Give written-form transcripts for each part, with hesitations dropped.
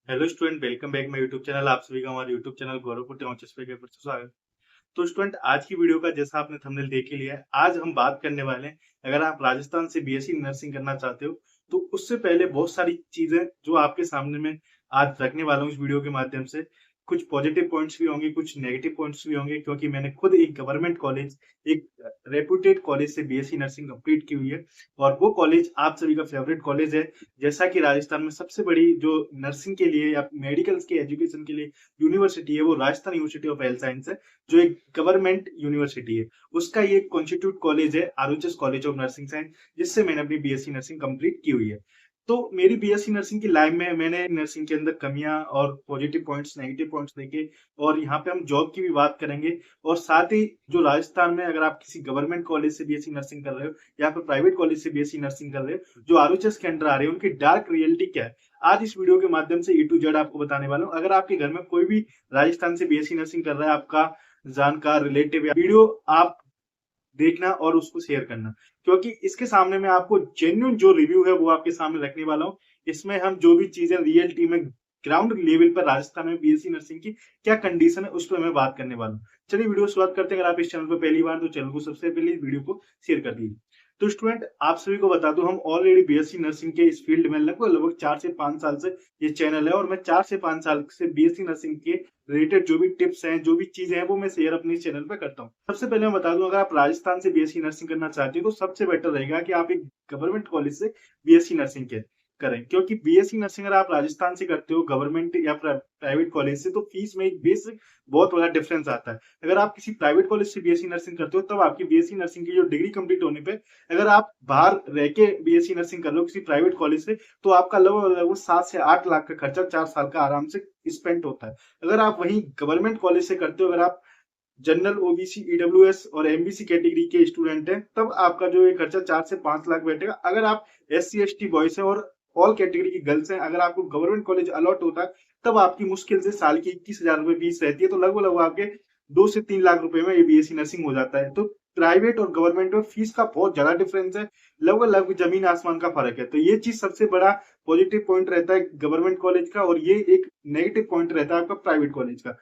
Hello student, welcome back my YouTube channel. आप सभी का हमारे यूट्यूब चैनल गौरवपुर टीचर्स पे स्वागत। तो स्टूडेंट, आज की वीडियो का जैसा आपने थंबनेल देख ही लिया है, आज हम बात करने वाले हैं अगर आप राजस्थान से बीएससी नर्सिंग करना चाहते हो तो उससे पहले बहुत सारी चीजें जो आपके सामने में आज रखने वाला हूँ इस वीडियो के माध्यम से। कुछ पॉजिटिव पॉइंट्स भी होंगे, कुछ नेगेटिव पॉइंट्स भी होंगे, क्योंकि मैंने खुद एक गवर्नमेंट कॉलेज, एक रेपुटेड कॉलेज से बीएससी नर्सिंग कंप्लीट की हुई है और वो कॉलेज आप सभी का फेवरेट कॉलेज है। जैसा कि राजस्थान में सबसे बड़ी जो नर्सिंग के लिए या मेडिकल के एजुकेशन के लिए यूनिवर्सिटी है वो Rajasthan university of health science है, जो एक गवर्नमेंट यूनिवर्सिटी है। उसका ये कॉन्स्टिट्यूट कॉलेज है RHS college of nursing science, जिससे मैंने अपनी बीएससी नर्सिंग कंप्लीट की हुई है। तो मेरी बीएससी नर्सिंग की लाइफ में मैंने नर्सिंग के अंदर कमियां और पॉजिटिव पॉइंट्स, नेगेटिव पॉइंट्स देखे, और यहाँ पे हम जॉब की भी बात करेंगे। और साथ ही जो राजस्थान में अगर आप किसी गवर्नमेंट कॉलेज से बीएससी नर्सिंग कर रहे हो या फिर प्राइवेट कॉलेज से बीएससी नर्सिंग कर रहे हो जो आरएचएस के अंडर आ रहे हैं, उनकी डार्क रियलिटी क्या है, आज इस वीडियो के माध्यम से ए टू जेड आपको बताने वाला हूँ। अगर आपके घर में कोई भी राजस्थान से बीएससी नर्सिंग कर रहा है, आपका जानकार, रिलेटिव, या वीडियो आप देखना और उसको शेयर करना, क्योंकि इसके सामने मैं आपको जेन्युइन जो रिव्यू है वो आपके सामने रखने वाला हूँ। इसमें हम जो भी चीजें रियलिटी में ग्राउंड लेवल पर राजस्थान में बीएससी नर्सिंग की क्या कंडीशन है उस पर मैं बात करने वाला हूँ। चलिए वीडियो शुरुआत करते हैं। अगर आप इस चैनल पर पहली बार तो चैनल को सबसे पहले वीडियो को शेयर कर दीजिए। तो स्टूडेंट, आप सभी को बता दूं, हम ऑलरेडी बीएससी नर्सिंग के इस फील्ड में लगभग लगभग 4 से 5 साल से ये चैनल है, और मैं 4 से 5 साल से बीएससी नर्सिंग के रिलेटेड जो भी टिप्स हैं, जो भी चीजें हैं, वो मैं शेयर अपने इस चैनल पे करता हूँ। सबसे पहले मैं बता दूं, अगर आप राजस्थान से बीएससी नर्सिंग करना चाहते हो तो सबसे बेटर रहेगा कि आप एक गवर्नमेंट कॉलेज से बीएससी नर्सिंग के करें, क्योंकि बीएससी नर्सिंग अगर आप राजस्थान से करते हो गवर्नमेंट या प्राइवेट कॉलेज से, तो फीस में एक बेसिक बहुत बड़ा डिफरेंस आता है। अगर आप किसी प्राइवेट कॉलेज से बीएससी नर्सिंग करते हो तब आपकी बीएससी नर्सिंग की जो डिग्री कंप्लीट होने पे, अगर आप बाहर रह के बीएससी नर्सिंग कर रहे हो किसी प्राइवेट कॉलेज से, तो आपका लगभग 7 से 8 लाख का खर्चा 4 साल का आराम से स्पेंड होता है। अगर आप वहीं गवर्नमेंट कॉलेज से करते हो, अगर आप जनरल, ओबीसी, ईडब्ल्यूएस और एमबीसी कैटेगरी के स्टूडेंट हैं, तब आपका जो ये खर्चा 4 से 5 लाख बैठेगा। अगर आप एससी एसटी बॉयज हैं और ऑल कैटेगरी की गर्ल्स हैं, अगर आपको गवर्नमेंट कॉलेज अलॉट होता है तब आपकी मुश्किल से साल की 21,000 रुपए फीस रहती है, तो लगभग लगभग आपके 2 से 3 लाख रुपए में ये बीएससी नर्सिंग हो जाता है। तो प्राइवेट और गवर्नमेंट में फीस का बहुत ज्यादा डिफरेंस है, लगभग लगभग जमीन आसमान का फर्क है। तो ये चीज सबसे बड़ा पॉजिटिव पॉइंट रहता है गवर्नमेंट कॉलेज का, और ये एक नेगेटिव पॉइंट रहता है आपका प्राइवेट कॉलेज का।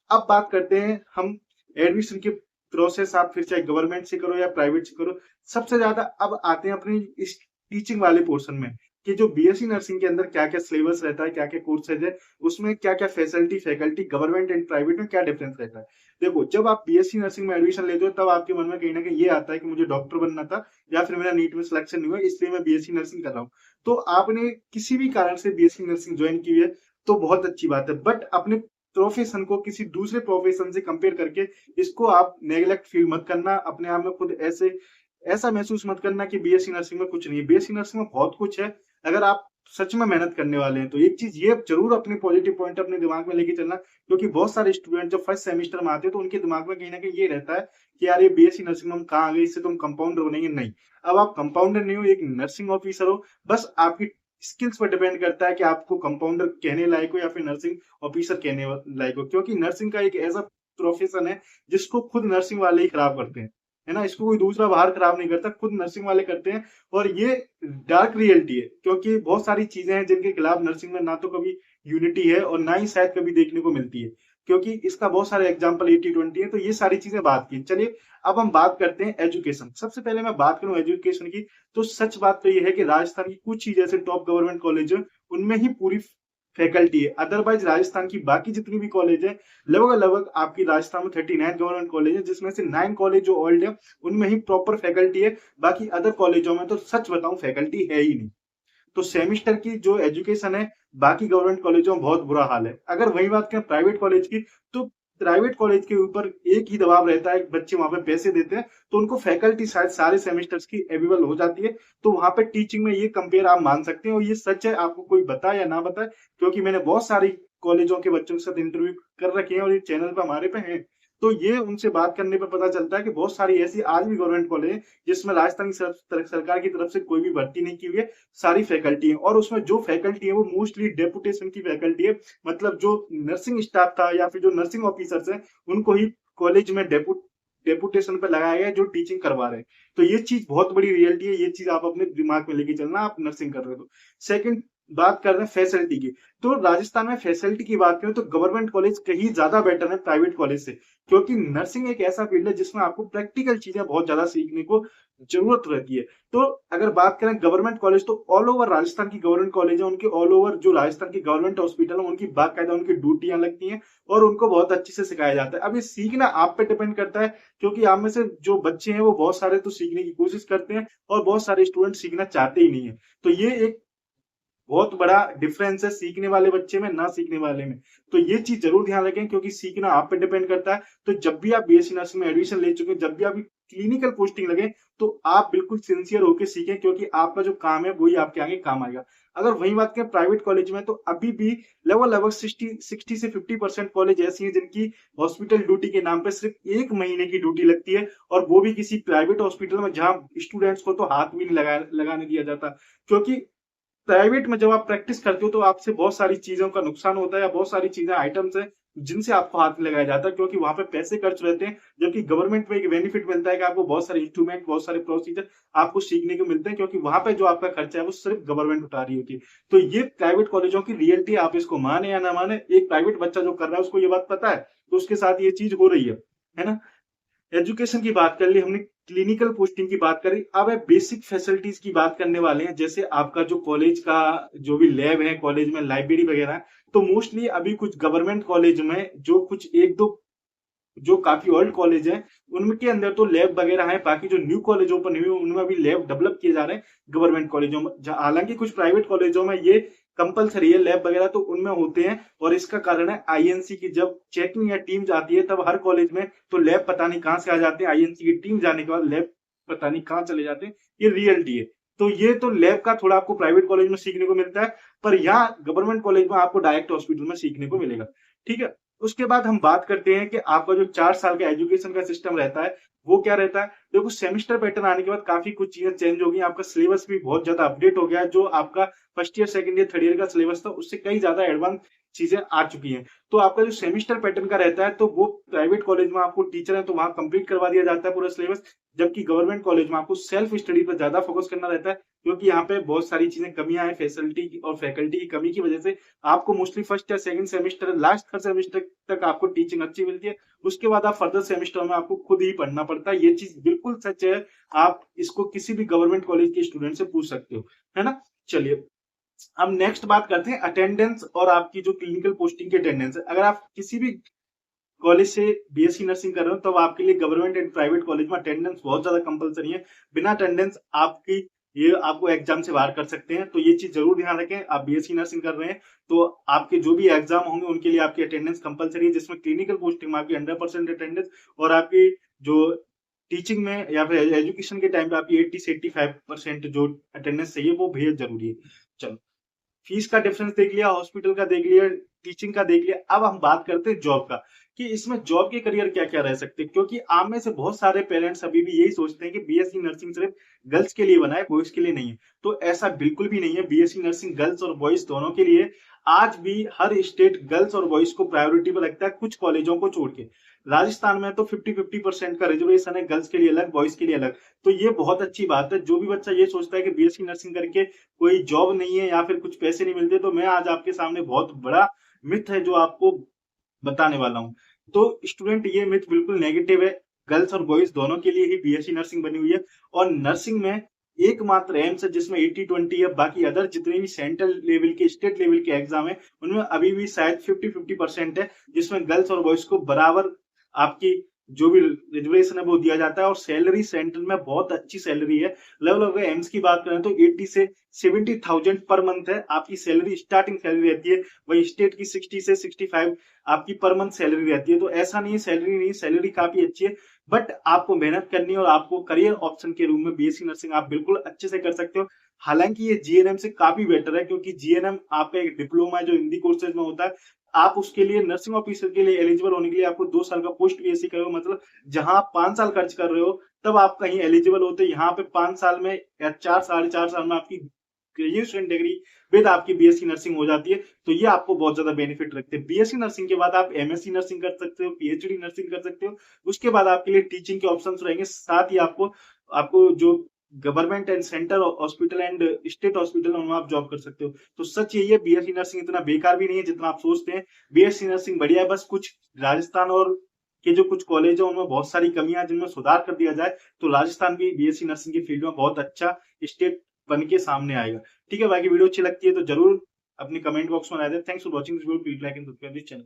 अब बात करते हैं हम एडमिशन के प्रोसेस, आप फिर चाहे गवर्नमेंट से करो या प्राइवेट से करो। सबसे ज्यादा अब आते हैं अपनी इस टीचिंग वाले पोर्शन में, कि जो बीएससी नर्सिंग के अंदर क्या क्या सिलेबस रहता है, क्या क्या कोर्सेज है, उसमें क्या क्या facility, faculty, government and private में क्या डिफरेंस रहता है। देखो, जब आप बीएससी नर्सिंग में एडमिशन लेते हो तब आपके मन में कहीं ना कहीं ये आता है कि मुझे डॉक्टर बनना था, या फिर मेरा नीट में सिलेक्शन नहीं हुआ इसलिए मैं बीएससी नर्सिंग कर रहा हूँ। तो आपने किसी भी कारण से बीएससी नर्सिंग ज्वाइन की है तो बहुत अच्छी बात है, बट अपने प्रोफेशन को किसी दूसरे प्रोफेशन से कंपेयर करके इसको आप नेग्लेक्ट फील मत करना, अपने आप में खुद ऐसे ऐसा महसूस मत करना कि बीएससी नर्सिंग में कुछ नहीं है। बीएससी नर्सिंग में बहुत कुछ है, अगर आप सच में मेहनत करने वाले हैं तो। एक चीज ये जरूर अपने पॉजिटिव पॉइंट अपने दिमाग में लेके चलना, क्योंकि बहुत सारे स्टूडेंट जब फर्स्ट सेमेस्टर में आते हैं तो उनके दिमाग में कहीं ना कहीं ये रहता है कि यार ये बीएससी नर्सिंग में हम कहाँ आ गए, इससे तुम कंपाउंडर बनेंगे। नहीं, अब आप कंपाउंडर नहीं हो, एक नर्सिंग ऑफिसर हो। बस आपकी स्किल्स पर डिपेंड करता है कि आपको कंपाउंडर कहने लायक हो या फिर नर्सिंग ऑफिसर कहने लायक हो, क्योंकि नर्सिंग का एक ऐसा प्रोफेशन है जिसको खुद नर्सिंग वाले ही खराब करते हैं, है ना। इसको कोई दूसरा बाहर खराब नहीं करता, खुद नर्सिंग वाले करते हैं। और ये डार्क रियलिटी है, क्योंकि बहुत सारी चीजें हैं जिनके खिलाफ नर्सिंग में ना तो कभी यूनिटी है और ना ही शायद कभी देखने को मिलती है, क्योंकि इसका बहुत सारे एग्जाम्पल 80-20 है। तो ये सारी चीजें बात की। चलिए अब हम बात करते हैं एजुकेशन। सबसे पहले मैं बात करूं एजुकेशन की, तो सच बात तो ये है कि राजस्थान की कुछ ही जैसे टॉप गवर्नमेंट कॉलेज है उनमें ही पूरी फैकल्टी है। अदरवाइज राजस्थान की बाकी जितनी भी कॉलेज है, लगभग लगभग आपकी राजस्थान में 39 गवर्नमेंट कॉलेज है, जिसमें से 9 कॉलेज जो ओल्ड है उनमें ही प्रॉपर फैकल्टी है। बाकी अदर कॉलेजों में तो सच बताऊं फैकल्टी है ही नहीं। तो सेमिस्टर की जो एजुकेशन है बाकी गवर्नमेंट कॉलेजों में बहुत बुरा हाल है। अगर वही बात करें प्राइवेट कॉलेज की, तो प्राइवेट कॉलेज के ऊपर एक ही दबाव रहता है, बच्चे वहां पे पैसे देते हैं तो उनको फैकल्टी शायद सारे सेमेस्टर्स की अवेलेबल हो जाती है। तो वहां पे टीचिंग में ये कंपेयर आप मान सकते हैं, और ये सच है, आपको कोई बताए या ना बताए, क्योंकि मैंने बहुत सारी कॉलेजों के बच्चों के साथ इंटरव्यू कर रखे हैं और ये चैनल पर हमारे पे हैं। तो ये उनसे बात करने पर पता चलता है कि बहुत सारी ऐसी आज भी गवर्नमेंट कॉलेज है जिसमें राजस्थान की सरकार की तरफ से कोई भी भर्ती नहीं की हुई है, सारी फैकल्टी है। और उसमें जो फैकल्टी है वो मोस्टली डेपुटेशन की फैकल्टी है, मतलब जो नर्सिंग स्टाफ था या फिर जो नर्सिंग ऑफिसर्स हैं उनको ही कॉलेज में डेपुटेशन पे लगाया गया है, जो टीचिंग करवा रहे हैं। तो ये चीज बहुत बड़ी रियलिटी है, ये चीज आप अपने दिमाग में लेके चलना, आप नर्सिंग कर रहे हो तो। सेकंड, बात कर रहे हैं फैसिलिटी की, तो राजस्थान में फैसिलिटी की बात करें तो गवर्नमेंट कॉलेज कहीं ज्यादा बेटर है प्राइवेट कॉलेज से, क्योंकि नर्सिंग एक ऐसा फील्ड है जिसमें आपको प्रैक्टिकल चीजें बहुत ज्यादा सीखने को जरूरत रहती है। तो अगर बात करें गवर्नमेंट कॉलेज, तो ऑल ओवर राजस्थान की गवर्नमेंट कॉलेज है, उनके ऑल ओवर जो राजस्थान की गवर्नमेंट हॉस्पिटल है उनकी बाकायदा उनकी ड्यूटियां लगती हैं और उनको बहुत अच्छे से सिखाया जाता है। अब ये सीखना आप पे डिपेंड करता है, क्योंकि आप में से जो बच्चे हैं वो बहुत सारे तो सीखने की कोशिश करते हैं और बहुत सारे स्टूडेंट सीखना चाहते ही नहीं है। तो ये एक बहुत बड़ा डिफरेंस है सीखने वाले बच्चे में, ना सीखने वाले में। तो ये चीज जरूर ध्यान रखें, क्योंकि सीखना आप पे डिपेंड करता है। तो जब भी आप बीएससी नर्सिंग में एडमिशन ले चुके हैं, जब भी आप क्लिनिकल पोस्टिंग लगे, तो आप बिल्कुल सिंसियर होकर सीखें, क्योंकि आपका जो काम है वही आपके आगे काम आएगा। अगर वही बात करें प्राइवेट कॉलेज में, तो अभी भी लगभग 60 से 50% कॉलेज ऐसी हैं जिनकी हॉस्पिटल ड्यूटी के नाम पे सिर्फ 1 महीने की ड्यूटी लगती है, और वो भी किसी प्राइवेट हॉस्पिटल में जहां स्टूडेंट्स को तो हाथ भी नहीं लगाने दिया जाता। क्योंकि प्राइवेट में जब आप प्रैक्टिस करते हो तो आपसे बहुत सारी चीजों का नुकसान होता है, या बहुत सारी चीजें आइटम्स है जिनसे आपको हाथ नहीं लगाया जाता, क्योंकि वहां पे पैसे खर्च रहते हैं। जबकि गवर्नमेंट में एक बेनिफिट मिलता है कि आपको बहुत सारे इंस्ट्रूमेंट, बहुत सारे प्रोसीजर आपको सीखने को मिलते हैं, क्योंकि वहां पे जो आपका खर्चा है वो सिर्फ गवर्नमेंट उठा रही होती है। तो ये प्राइवेट कॉलेजों की रियलिटी, आप इसको माने या ना माने, एक प्राइवेट बच्चा जो कर रहा है उसको ये बात पता है, तो उसके साथ ये चीज हो रही है ना। एजुकेशन की बात कर ली हमने, क्लिनिकल पोस्टिंग की बात करी, अब है बेसिक फैसिलिटीज की बात करने वाले हैं। जैसे आपका जो कॉलेज का जो भी लैब है, कॉलेज में लाइब्रेरी वगैरह है, तो मोस्टली अभी कुछ गवर्नमेंट कॉलेज में जो कुछ एक दो जो काफी ओल्ड कॉलेज है उनके अंदर तो लैब वगैरह है। बाकी जो न्यू कॉलेज ओपन हुए उनमें अभी लैब डेवलप किए जा रहे हैं गवर्नमेंट कॉलेजों में। हालांकि कुछ प्राइवेट कॉलेजों में ये कंपलसरी है, लैब वगैरह तो उनमें होते हैं, और इसका कारण है आईएनसी की जब चेकिंग या टीम जाती है तब हर कॉलेज में तो लैब पता नहीं कहां से आ जाते हैं, आईएनसी की टीम जाने के बाद लैब पता नहीं कहां चले जाते हैं। ये रियलिटी है। तो ये तो लैब का थोड़ा आपको प्राइवेट कॉलेज में सीखने को मिलता है, पर यहाँ गवर्नमेंट कॉलेज में आपको डायरेक्ट हॉस्पिटल में सीखने को मिलेगा। ठीक है। उसके बाद हम बात करते हैं कि आपका जो 4 साल का एजुकेशन का सिस्टम रहता है वो क्या रहता है। देखो, सेमेस्टर पैटर्न आने के बाद काफी कुछ चीजें चेंज हो गई, आपका सिलेबस भी बहुत ज्यादा अपडेट हो गया है। जो आपका first year, second year, third year का सिलेबस था उससे कई ज्यादा एडवांस चीजें आ चुकी हैं। तो आपका जो सेमेस्टर पैटर्न का रहता है, तो वो प्राइवेट कॉलेज में आपको टीचर है तो वहां कंप्लीट करवा दिया जाता है पूरा सिलेबस, जबकि गवर्नमेंट कॉलेज में आपको सेल्फ स्टडी पर ज्यादा फोकस करना रहता है, क्योंकि यहाँ पे बहुत सारी चीजें कमियां हैं फैसिलिटी और फैकल्टी की कमी की वजह से। आपको मोस्टली फर्स्ट या second semester, last third semester तक आपको टीचिंग अच्छी मिलती है, उसके बाद आप फर्दर सेमेस्टर में आपको खुद ही पढ़ना पड़ता है। ये चीज बिल्कुल सच है, आप इसको किसी भी गवर्नमेंट कॉलेज के स्टूडेंट से पूछ सकते हो, है ना। चलिए, अब नेक्स्ट बात करते हैं अटेंडेंस और आपकी जो क्लिनिकल पोस्टिंग की अटेंडेंस है। अगर आप किसी भी कॉलेज से बीएससी नर्सिंग कर रहे हो, तो आपके लिए गवर्नमेंट एंड प्राइवेट कॉलेज में अटेंडेंस बहुत ज्यादा कंपलसरी है। बिना अटेंडेंस आपकी ये आपको एग्जाम से बाहर कर सकते हैं। तो ये चीज जरूर ध्यान रखें, आप बीएससी नर्सिंग कर रहे हैं तो आपके जो भी एग्जाम होंगे उनके लिए आपकी अटेंडेंस कंपलसरी है, जिसमें क्लिनिकल पोस्टिंग में आपकी 100% अटेंडेंस, और आपकी जो टीचिंग में या फिर एजुकेशन के टाइम पे आपकी 80 से 85% जो अटेंडेंस चाहिए वो बेहद जरूरी है। चलो, फीस का डिफरेंस देख लिया, हॉस्पिटल का देख लिया, टीचिंग का देख लिया। अब हम बात करते हैं जॉब का, कि इसमें जॉब के करियर क्या क्या रह सकते हैं। क्योंकि आप में से बहुत सारे पेरेंट्स अभी भी यही सोचते हैं कि बीएससी नर्सिंग सिर्फ गर्ल्स के लिए बना है, बॉयज के लिए नहीं है। तो ऐसा बिल्कुल भी नहीं है, बीएससी नर्सिंग गर्ल्स और बॉयज दोनों के लिए। आज भी हर स्टेट गर्ल्स और बॉयज को प्रायोरिटी पर रखता है, कुछ कॉलेजों को छोड़ के। राजस्थान में तो 50-50% का रिजर्वेशन है, गर्ल्स के लिए अलग, बॉयज के लिए अलग। तो ये बहुत अच्छी बात है। जो भी बच्चा ये सोचता है कि बीएससी नर्सिंग करके कोई जॉब नहीं है या फिर कुछ पैसे नहीं मिलते, तो मैं आज आपके सामने बहुत बड़ा मिथ है जो आपको बताने वाला हूँ। तो स्टूडेंट, ये मिथ बिल्कुल नेगेटिव है। गर्ल्स और बॉयज दोनों के लिए ही बीएससी नर्सिंग बनी हुई है, और नर्सिंग में एकमात्र एम्स है जिसमें 80-20 है। बाकी अदर जितने भी सेंट्रल लेवल के, स्टेट लेवल के एग्जाम है उनमें अभी भी शायद 50-50% है, जिसमें गर्ल्स और बॉयज को बराबर आपकी जो भी रिजर्वेशन है वो दिया जाता है। और सैलरी सेंट्रल में बहुत अच्छी सैलरी है। लगभग एम्स की बात करें तो 80 से 70,000 पर मंथ है आपकी सैलरी, स्टार्टिंग सैलरी रहती है। वही स्टेट की 60 से 65 आपकी पर मंथ सैलरी रहती है। तो ऐसा नहीं, सैलरी नहीं, सैलरी काफी अच्छी है। बट आपको मेहनत करनी है, और आपको करियर ऑप्शन के रूप में बीएससी नर्सिंग आप बिल्कुल अच्छे से कर सकते हो। हालांकि ये जीएनएम से काफी बेटर है, क्योंकि जीएनएम आपका एक डिप्लोमा है जो हिंदी कोर्सेज में होता है। आप उसके लिए नर्सिंग ऑफिसर के लिए एलिजिबल होने के लिए आपको 2 साल का पोस्ट बीएससी करो, मतलब जहां आप 5 साल खर्च कर रहे हो तब आप कहीं एलिजिबल होते। यहाँ पे 5 साल में या 4 साढ़े 4 साल में आपकी ग्रेजुएशन डिग्री विद आपकी बीएससी नर्सिंग हो जाती है। तो ये आपको बहुत ज्यादा बेनिफिट रखते हैं। बीएससी नर्सिंग के बाद आप एमएससी नर्सिंग कर सकते हो, पीएचडी नर्सिंग कर सकते हो। उसके बाद आपके लिए टीचिंग के ऑप्शंस रहेंगे, साथ ही आपको आपको जो government and centre hospital and state hospital में आप जॉब कर सकते हो। तो सच यही है, बीएससी नर्सिंग इतना बेकार भी नहीं है जितना आप सोचते हैं। बीएससी नर्सिंग बढ़िया है, बस कुछ राजस्थान और के जो कुछ कॉलेज है उनमें बहुत सारी कमियां हैं जिनमें सुधार कर दिया जाए तो राजस्थान भी बीएससी नर्सिंग की फील्ड में बहुत अच्छा स्टेट बन के सामने आएगा। ठीक है, बाकी वीडियो अच्छी लगती है तो जरूर अपनी कमेंट बॉक्स में आ जाए। Thanks for watching this video, please like and subscribe this channel.